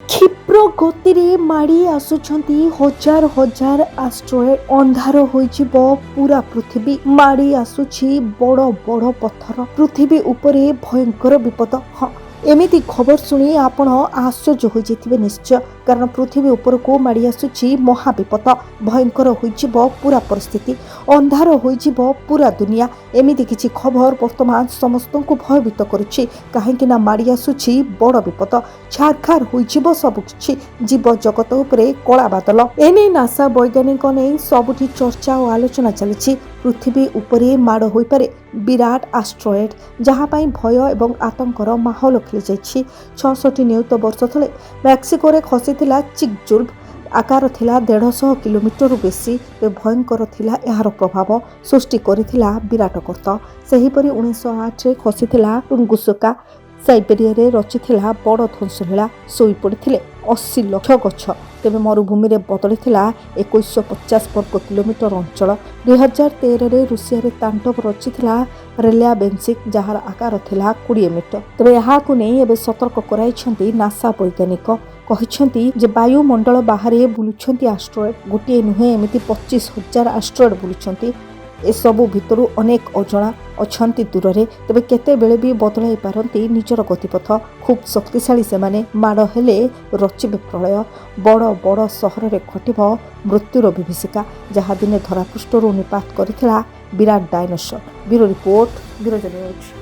क्षिप्र गति रे माड़ी आसुछंती हजार हजार आस्ट्रॉयड अंधार होइजिब पूरा पृथ्वी माड़ी आसुछि बड़ बड़ पत्थर पृथ्वी उपरे भयंकर विपद। हाँ एमिति खबर शुणी आपण आश्चर्य हो जाइथिबे निश्चय, कारण पृथ्वी उपर को माड़ी आसुछि महाविपद। भयंकर होइजिब पूरा परिस्थिति, अंधार होइजिब पूरा दुनिया। एमिति किछि खबर वर्तमान समस्तंकु भयभीत करुछि, काहेकि ना माड़ी आसुछि बड़ विपद। छारखार होइजिब सब किछि, जीव जगत उपरे कला बादल। एने नासा वैज्ञानिक ने सबुठी चर्चा और आलोचना चलिछि। पृथ्वी उपरे माड़ होई पारे विराट एस्टेरॉयड, जहाँ पाई भय एवं आतंकर माहौल खेली जाइछि। 66 नियुत वर्ष तले मेक्सिको रे खसीथिला चिकजुल्फ। आकार थिला 150 किलोमीटर बेसी। भयंकर थिला एहार प्रभाव सृष्टि करिथिला विराट गर्त। सेहीपरि 1908 रे खसीथिला टुंगुस्का। साइबेरिया रे रचिथिला बड़ ध्वंसलीला। सोई पड़िथिले 80 लाख गछ। तेबे मरुभूमि रे बदलिथिला 2150 वर्ग किलोमीटर अंचल। 2013 रे रूसिया रे तांडव रचिथिला रेल्याबेंसिक, जहार आकार थिला 20 मीटर। तेबे एहाकु नै एबे सतर्क कराइछंती नासा वैज्ञानिक। कहिछंती जे वायुमंडल बाहरे बुलुछंती एस्टेरॉयड। गोटे नुहे एमिति 25,000 एस्टेरॉयड बुलुछंती। एसबु भितरु अनेक अजणा अछंती दूर रे। तेबे केते बेले भी बदलाई पारंती निजर गतिपथ। खूब शक्तिशाली सेमाने माड़ हेले रचिबे प्रलय। बड़ बड़ सहर रे घटिब मृत्युर विभीषिका, जहा दिने धरापृष्ठरू निपात करिथिला विराट dinosaur. Bureau report, bureau news.